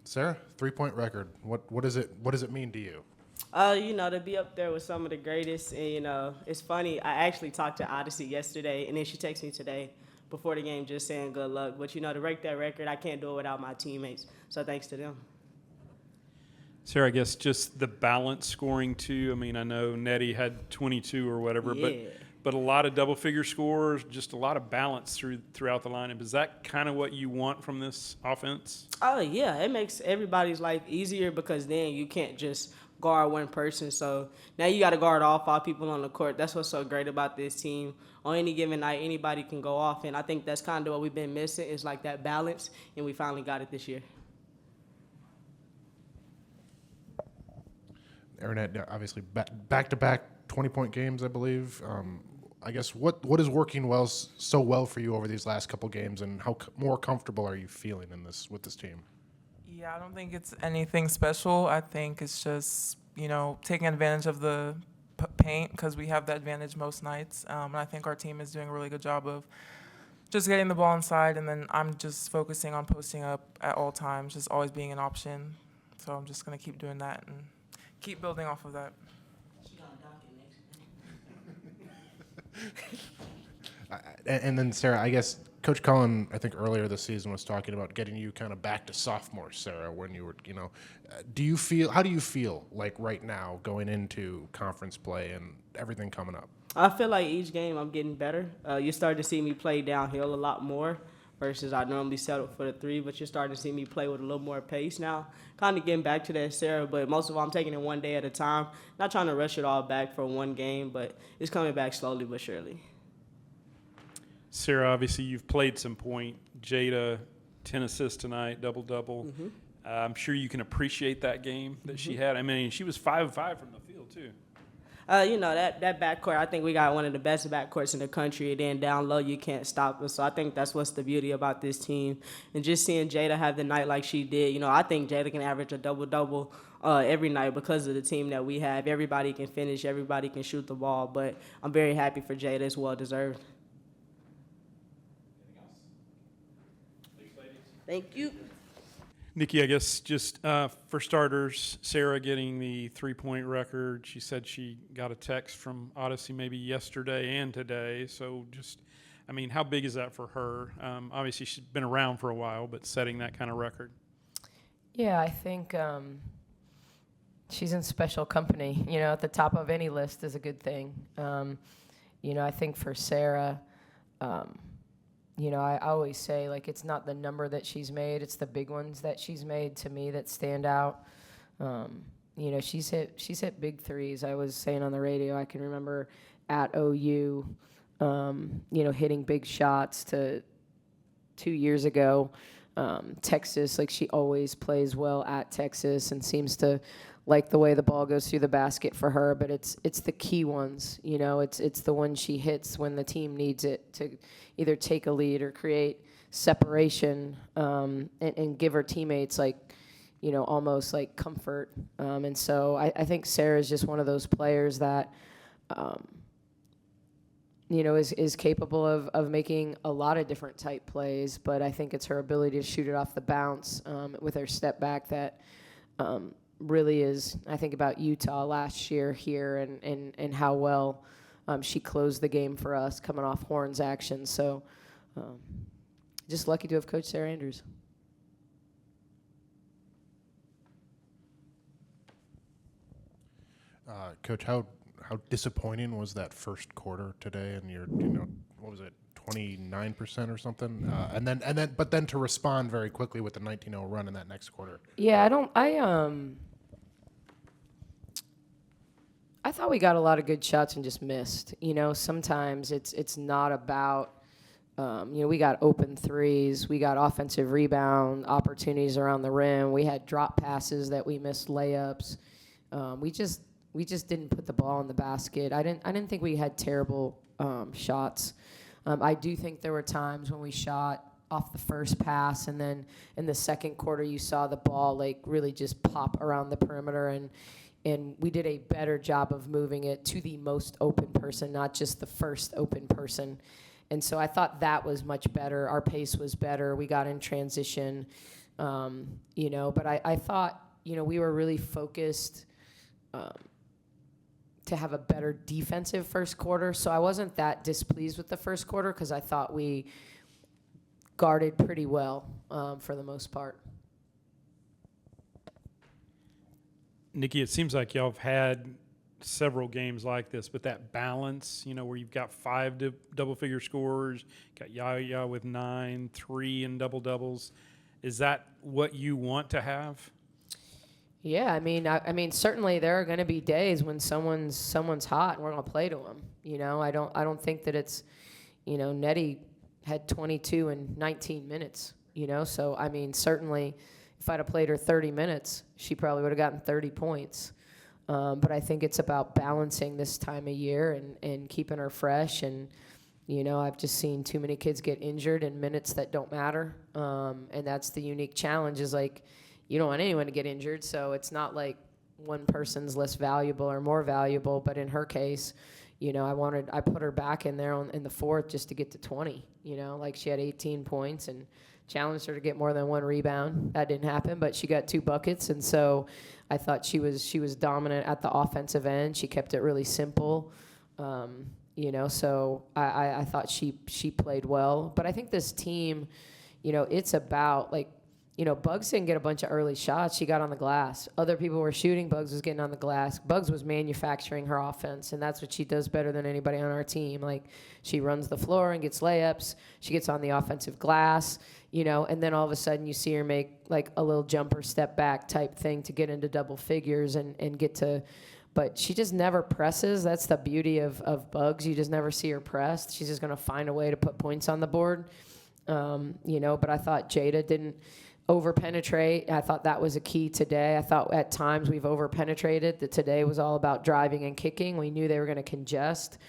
Sarah, 3-point record. What does it mean to you? To be up there with some of the greatest, and it's funny. I actually talked to Odyssey yesterday, and then she texted me today before the game, just saying good luck. But to break that record, I can't do it without my teammates. So thanks to them. Sarah, I guess just the balance scoring too. I mean, I know Nettie had 22 or whatever, but a lot of double-figure scores, just a lot of balance throughout the lineup. Is that kind of what you want from this offense? Oh, yeah. It makes everybody's life easier because then you can't just guard one person. So now you got to guard all 5 people on the court. That's what's so great about this team. On any given night, anybody can go off, and I think that's kind of what we've been missing is like that balance, and we finally got it this year. Aaronette, obviously back-to-back 20-point games, I believe. I guess what is working so well for you over these last couple games, and how more comfortable are you feeling with this team? Yeah, I don't think it's anything special. I think it's just taking advantage of the paint because we have that advantage most nights, and I think our team is doing a really good job of just getting the ball inside, and then I'm just focusing on posting up at all times, just always being an option. So I'm just gonna keep doing that and keep building off of that. And then, Sarah, I guess Coach Collen, I think earlier this season, was talking about getting you kind of back to sophomore, Sarah, when you were, how do you feel like right now going into conference play and everything coming up? I feel like each game I'm getting better. You start to see me play downhill a lot more versus I normally settle for the 3, but you're starting to see me play with a little more pace now. Kind of getting back to that, Sarah, but most of all, I'm taking it one day at a time. Not trying to rush it all back for one game, but it's coming back slowly but surely. Sarah, obviously you've played some point. Jada, 10 assists tonight, double-double. Mm-hmm. I'm sure you can appreciate that game that she had. I mean, she was 5 of 5 from the field, too. That backcourt, I think we got one of the best backcourts in the country. And then down low, you can't stop us. So I think that's what's the beauty about this team. And just seeing Jada have the night like she did, I think Jada can average a double-double every night because of the team that we have. Everybody can finish. Everybody can shoot the ball. But I'm very happy for Jada. It's well-deserved. Thank you. Nicki, I guess just for starters, Sarah getting the 3-point record. She said she got a text from Odyssey maybe yesterday and today. So just, how big is that for her? Obviously, she's been around for a while, but setting that kind of record. Yeah, I think she's in special company. At the top of any list is a good thing. I think for Sarah, I always say, it's not the number that she's made, it's the big ones that she's made to me that stand out. She's hit big threes. I was saying on the radio, I can remember at OU, hitting big shots to 2 years ago. Texas, she always plays well at Texas and seems to like the way the ball goes through the basket for her, but it's the key ones, it's the one she hits when the team needs it to either take a lead or create separation, and give her teammates almost like comfort. And so I think Sarah's just one of those players that, is capable of making a lot of different type plays, but I think it's her ability to shoot it off the bounce with her step back that really is. I think about Utah last year here and how well she closed the game for us coming off Horns action. So just lucky to have coached Sarah Andrews. Coach, how disappointing was that first quarter today? And your, what was it, 29% or something? But then to respond very quickly with the 19-0 run in that next quarter. Yeah, I thought we got a lot of good shots and just missed. Sometimes it's not about, we got open threes, we got offensive rebound opportunities around the rim, we had drop passes that we missed layups. We just didn't put the ball in the basket. I didn't think we had terrible shots. I do think there were times when we shot off the first pass, and then in the second quarter you saw the ball really just pop around the perimeter, and we did a better job of moving it to the most open person, not just the first open person. And so I thought that was much better. Our pace was better. We got in transition. But I thought, we were really focused to have a better defensive first quarter. So I wasn't that displeased with the first quarter because I thought we guarded pretty well for the most part. Nicki, it seems like y'all have had several games like this, but that balance, where you've got 5 double-figure scorers, got Yaya with 9, 3 in double-doubles, is that what you want to have? Yeah, I mean, certainly there are going to be days when someone's hot and we're going to play to them. I don't think that it's, Nettie had 22 in 19 minutes. So I mean, certainly, if I'd have played her 30 minutes, she probably would have gotten 30 points. But I think it's about balancing this time of year and keeping her fresh. And I've just seen too many kids get injured in minutes that don't matter. And that's the unique challenge. Is like, you don't want anyone to get injured, so it's not like one person's less valuable or more valuable. But in her case, I put her back in there in the fourth just to get to 20. Like she had 18 points and challenged her to get more than 1 rebound. That didn't happen, but she got 2 buckets, and so I thought she was dominant at the offensive end. She kept it really simple. So I thought she played well. But I think this team, it's about like. Bugs didn't get a bunch of early shots. She got on the glass. Other people were shooting. Bugs was getting on the glass. Bugs was manufacturing her offense, and that's what she does better than anybody on our team. Like, she runs the floor and gets layups. She gets on the offensive glass, and then all of a sudden you see her make, like, a little jumper step back type thing to get into double figures and get to – but she just never presses. That's the beauty of Bugs. You just never see her pressed. She's just going to find a way to put points on the board, But I thought Jada didn't – over-penetrate. I thought that was a key today. I thought at times we've over-penetrated. That today was all about driving and kicking. We knew they were going to congest.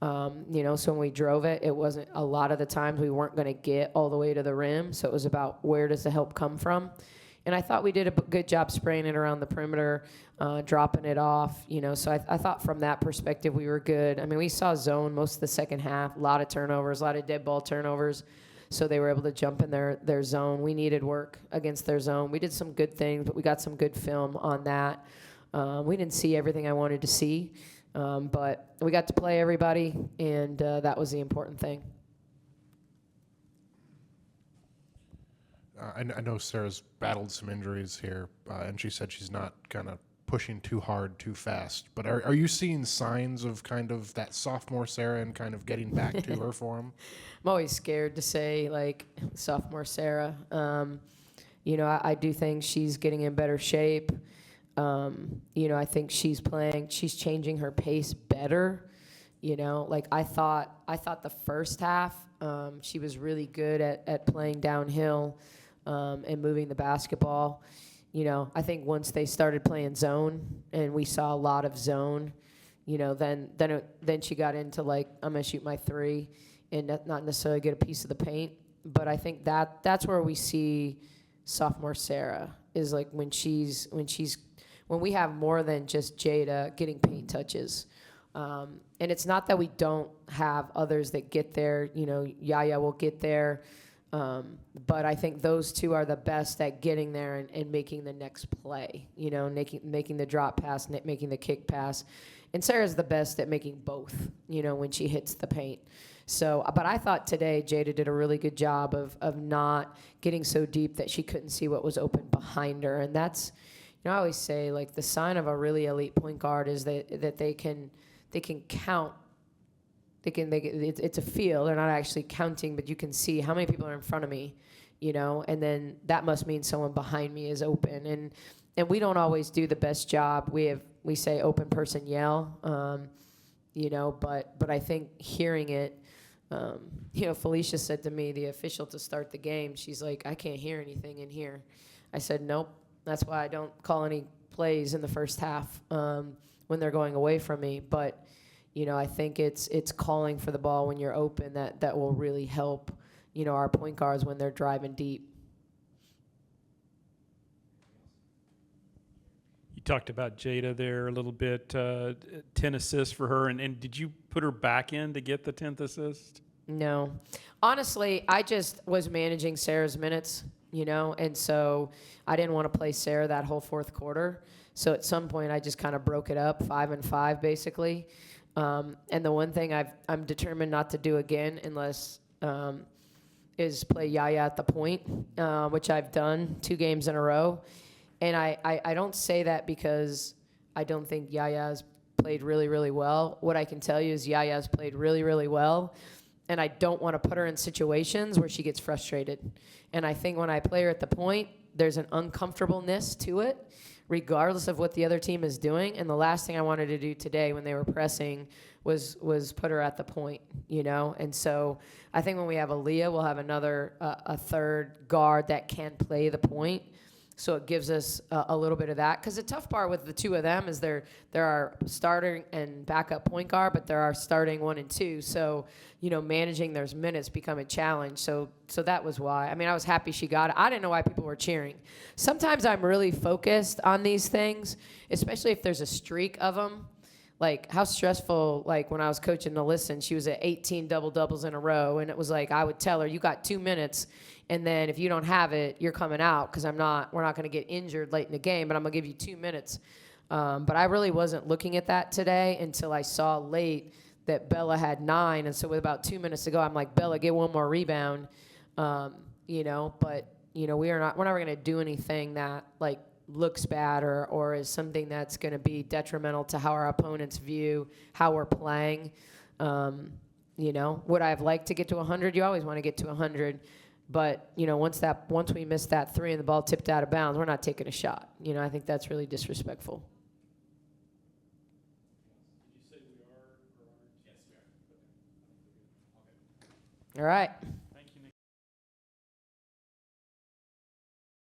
So when we drove it, it wasn't a lot of the times we weren't going to get all the way to the rim. So it was about where does the help come from. And I thought we did a good job spraying it around the perimeter, dropping it off. So I thought from that perspective we were good. I mean, we saw zone most of the second half, a lot of turnovers, a lot of dead ball turnovers. So they were able to jump in their zone. We needed work against their zone. We did some good things, but we got some good film on that. We didn't see everything I wanted to see, but we got to play everybody, and that was the important thing. I know Sarah's battled some injuries here, and she said she's not kind of pushing too hard, too fast. But are you seeing signs of kind of that sophomore Sarah and kind of getting back to her form? I'm always scared to say, like, sophomore Sarah. I do think she's getting in better shape. I think she's changing her pace better. Like I thought the first half, she was really good at playing downhill and moving the basketball. I think once they started playing zone and we saw a lot of zone, then she got into like, I'm going to shoot my 3 and not necessarily get a piece of the paint. But I think that's where we see sophomore Sarah is like when we have more than just Jada getting paint touches. And it's not that we don't have others that get there. Yaya will get there. But I think those two are the best at getting there and making the next play, making the drop pass, making the kick pass. And Sarah's the best at making both, when she hits the paint. So, but I thought today Jada did a really good job of not getting so deep that she couldn't see what was open behind her. And that's, I always say, like, the sign of a really elite point guard is that they can count. It's a feel. They're not actually counting, but you can see how many people are in front of me, and then that must mean someone behind me is open. And we don't always do the best job. We say open person yell, but I think hearing it, Felicia said to me, the official to start the game, she's like, I can't hear anything in here. I said, nope. That's why I don't call any plays in the first half when they're going away from me. But I think it's calling for the ball when you're open that will really help, our point guards when they're driving deep. You talked about Jada there a little bit, 10 assists for her. And did you put her back in to get the 10th assist? No. Honestly, I just was managing Sarah's minutes. you know? And so I didn't want to play Sarah that whole fourth quarter. So at some point, I just kind of broke it up, 5 and 5, basically. And the one thing I'm determined not to do again unless is play Yaya at the point, which I've done 2 games in a row. And I don't say that because I don't think Yaya's played really, really well. What I can tell you is Yaya's played really, really well. And I don't want to put her in situations where she gets frustrated. And I think when I play her at the point, there's an uncomfortableness to it, regardless of what the other team is doing. And the last thing I wanted to do today when they were pressing was put her at the point, you know? And so I think when we have Aaliyah, we'll have another, a third guard that can play the point. So it gives us a little bit of that. Because the tough part with the 2 of them is there are starting and backup point guard, but there are starting 1 and 2. So, you know, managing those minutes become a challenge. So that was why. I mean, I was happy she got it. I didn't know why people were cheering. Sometimes I'm really focused on these things, especially if there's a streak of them. Like, how stressful, like, when I was coaching Alyssa, and she was at 18 double-doubles in a row, and it was like, I would tell her, you got 2 minutes, and then if you don't have it, you're coming out, because we're not going to get injured late in the game, but I'm going to give you 2 minutes. But I really wasn't looking at that today until I saw late that Bella had 9, and so with about 2 minutes to go, I'm like, Bella, get one more rebound, you know, but, you know, we're never going to do anything that, like, looks bad or is something that's going to be detrimental to how our opponents view how we're playing. You know, would I have liked to get to 100? You always want to get to 100. But, you know, once we missed that 3 and the ball tipped out of bounds, we're not taking a shot. You know, I think that's really disrespectful. Did you say we are? Yes, we are. Okay. All right.